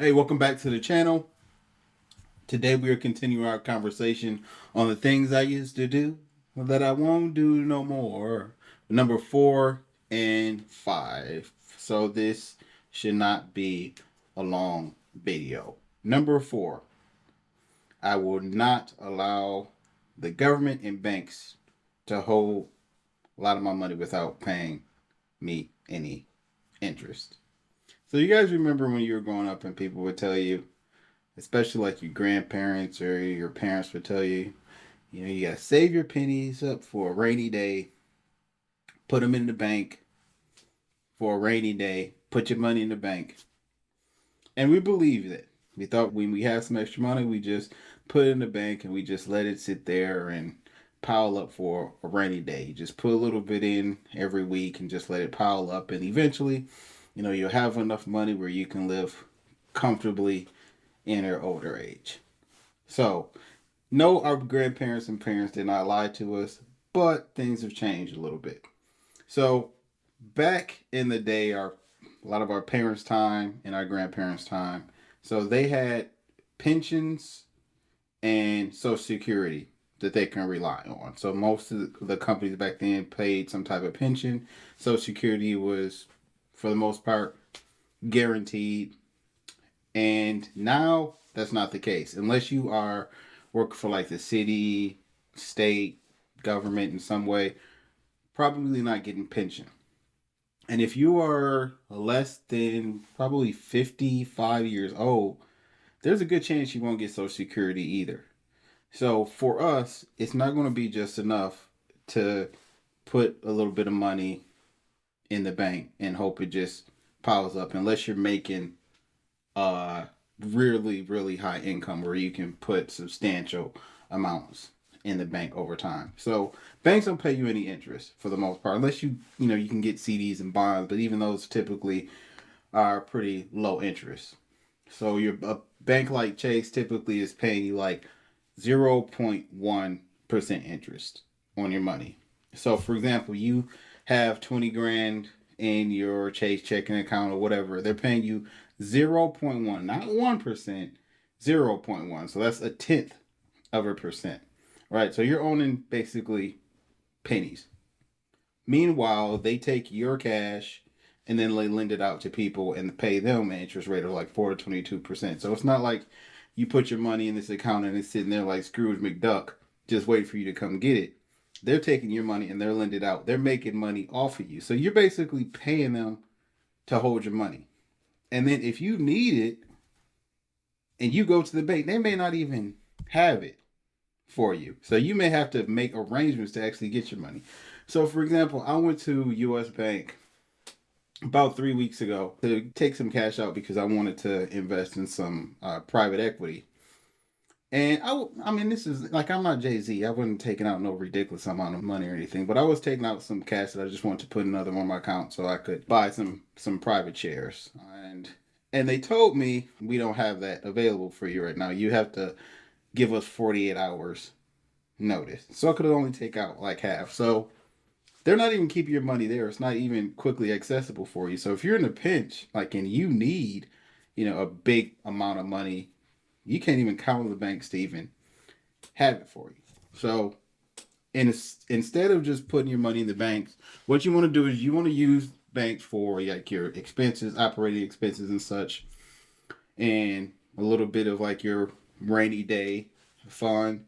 Hey, welcome back to the channel. Today we are continuing our conversation on the things I used to do that I won't do no more. Number 4 and 5. So this should not be a long video. Number 4, I will not allow the government and banks to hold a lot of my money without paying me any interest. So you guys remember when you were growing up and people would tell you, especially like your grandparents or your parents would tell you, you gotta save your pennies up for a rainy day, put them in the bank for a rainy day, put your money in the bank. And we believed it. We thought when we had some extra money, we just put it in the bank and we just let it sit there and pile up for a rainy day. You just put a little bit in every week and just let it pile up. And eventually, you'll have enough money where you can live comfortably in your older age. So, no, our grandparents and parents did not lie to us, but things have changed a little bit. So, back in the day, a lot of our parents' time and our grandparents' time, so they had pensions and Social Security that they can rely on. So most of the companies back then paid some type of pension. Social Security was, for the most part, guaranteed. And now that's not the case unless you are working for like the city, state, government in some way. Probably not getting pension. And if you are less than probably 55 years old, there's a good chance you won't get Social Security either. So for us, it's not going to be just enough to put a little bit of money in the bank and hope it just piles up unless you're making really, really high income where you can put substantial amounts in the bank over time. So banks don't pay you any interest for the most part, unless you can get CDs and bonds, but even those typically are pretty low interest. So your a bank like Chase typically is paying you like 0.1% interest on your money. So for example, you have 20 grand in your Chase checking account or whatever, they're paying you 0.1, not 1%, 0.1. So that's a tenth of a percent, right? So you're owning basically pennies. Meanwhile, they take your cash and then they lend it out to people and pay them an interest rate of like 4 to 22%. So it's not like you put your money in this account and it's sitting there like Scrooge McDuck just waiting for you to come get it. They're taking your money and they're lending it out. They're making money off of you. So you're basically paying them to hold your money. And then if you need it and you go to the bank, they may not even have it for you. So you may have to make arrangements to actually get your money. So for example, I went to US Bank about 3 weeks ago to take some cash out because I wanted to invest in some private equity. And I mean, this is like I'm not Jay Z. I wasn't taking out no ridiculous amount of money or anything, but I was taking out some cash that I just wanted to put another one on my account so I could buy some private shares. And they told me we don't have that available for you right now. You have to give us 48 hours notice. So I could only take out like half. So they're not even keeping your money there. It's not even quickly accessible for you. So if you're in a pinch, like and you need, a big amount of money, you can't even count on the banks to even have it for you. So instead of just putting your money in the banks, what you want to do is you want to use banks for like your expenses, operating expenses and such, and a little bit of like your rainy day fund.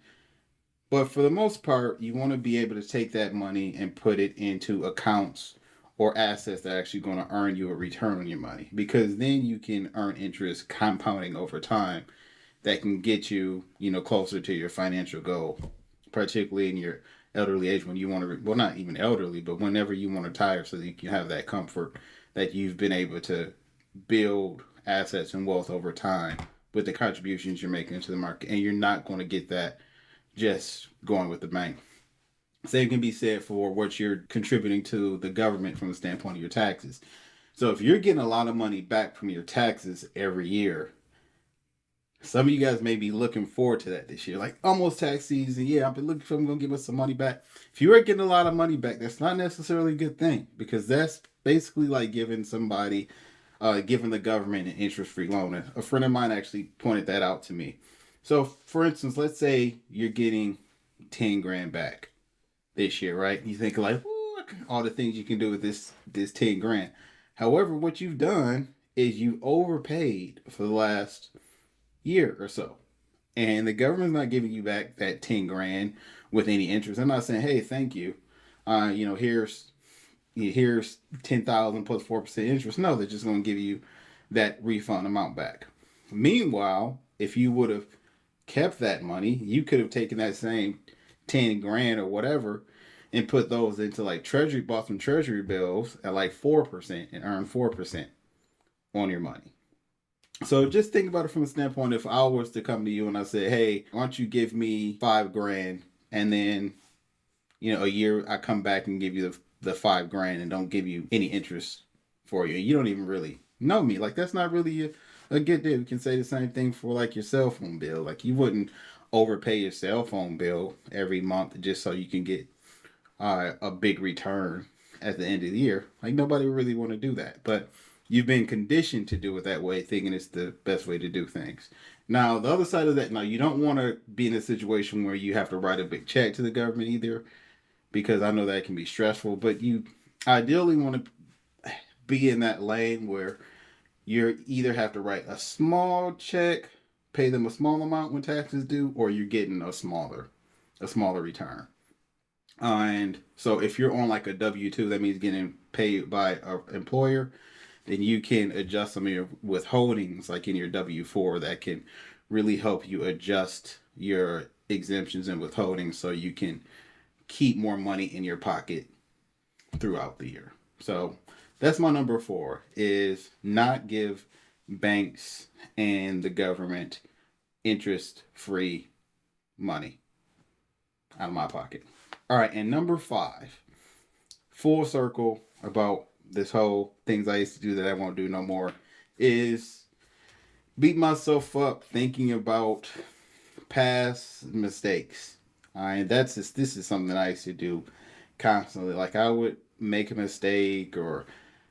But for the most part, you want to be able to take that money and put it into accounts or assets that are actually going to earn you a return on your money because then you can earn interest compounding over time that can get you, closer to your financial goal, particularly in your elderly age when you want to, well, not even elderly, but whenever you want to retire so that you can have that comfort that you've been able to build assets and wealth over time with the contributions you're making into the market. And you're not going to get that just going with the bank. Same can be said for what you're contributing to the government from the standpoint of your taxes. So if you're getting a lot of money back from your taxes every year, some of you guys may be looking forward to that this year. Like almost tax season. Yeah, I've been looking for them going to give us some money back. If you are getting a lot of money back, that's not necessarily a good thing because that's basically like giving somebody giving the government an interest-free loan. A friend of mine actually pointed that out to me. So, for instance, let's say you're getting 10 grand back this year, right? You think like, all the things you can do with this 10 grand. However, what you've done is you overpaid for the last year or so. And the government's not giving you back that 10 grand with any interest. I'm not saying, hey, thank you. Here's 10,000 plus 4% interest. No, they're just going to give you that refund amount back. Meanwhile, if you would have kept that money, you could have taken that same 10 grand or whatever and put those into like treasury, bought some treasury bills at like 4% and earned 4% on your money. So just think about it from a standpoint, if I was to come to you and I said, hey, why don't you give me 5 grand, and then, a year I come back and give you the 5 grand and don't give you any interest for you. You don't even really know me. Like, that's not really a good deal. You can say the same thing for like your cell phone bill. Like, you wouldn't overpay your cell phone bill every month just so you can get a big return at the end of the year. Like, nobody really want to do that. But you've been conditioned to do it that way, thinking it's the best way to do things. Now, the other side of that, now, you don't want to be in a situation where you have to write a big check to the government either, because I know that can be stressful, but you ideally want to be in that lane where you either have to write a small check, pay them a small amount when taxes due, or you're getting a smaller return. And so if you're on like a W-2, that means getting paid by an employer, then you can adjust some of your withholdings like in your W-4 that can really help you adjust your exemptions and withholdings so you can keep more money in your pocket throughout the year. So that's my number 4, is not give banks and the government interest-free money out of my pocket. All right, and number 5, full circle about this whole things I used to do that I won't do no more, is beat myself up thinking about past mistakes. And this is something that I used to do constantly. Like, I would make a mistake, or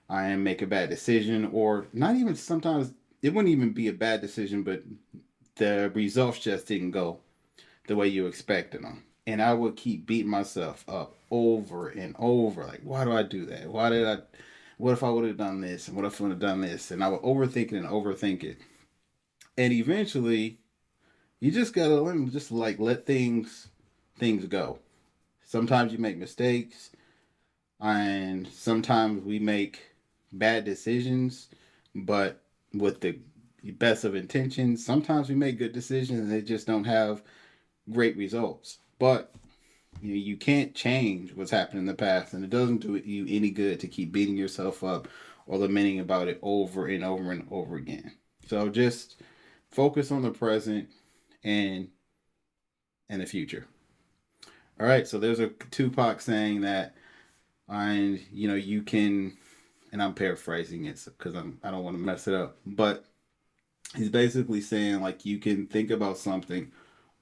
I make a bad decision, or not even, sometimes it wouldn't even be a bad decision, but the results just didn't go the way you expected them. And I would keep beating myself up over and over. Like, why do I do that? What if I would have done this? And what if I would have done this? And I would overthink it and overthink it. And eventually, you just gotta learn, just like let things go. Sometimes you make mistakes, and sometimes we make bad decisions, but with the best of intentions. Sometimes we make good decisions and they just don't have great results. But you can't change what's happened in the past, and it doesn't do you any good to keep beating yourself up or lamenting about it over and over and over again. So just focus on the present and the future. All right, so there's a Tupac saying that, and you can, and I'm paraphrasing it because I don't want to mess it up, but he's basically saying, like, you can think about something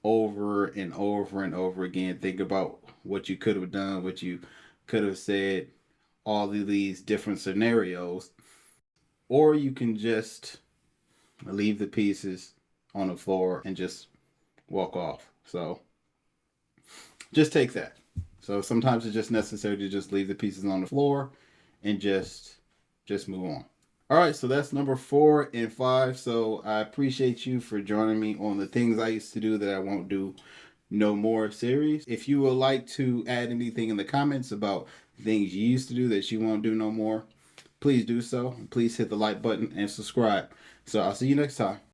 over and over and over again. Think about what you could have done, what you could have said, all of these different scenarios, or you can just leave the pieces on the floor and just walk off. So just take that. So sometimes it's just necessary to just leave the pieces on the floor and just move on. All right, so that's number 4 and 5. So I appreciate you for joining me on the things I used to do that I won't do no more series. If you would like to add anything in the comments about things you used to do that you won't do no more, please do so. Please hit the like button and subscribe. So I'll see you next time.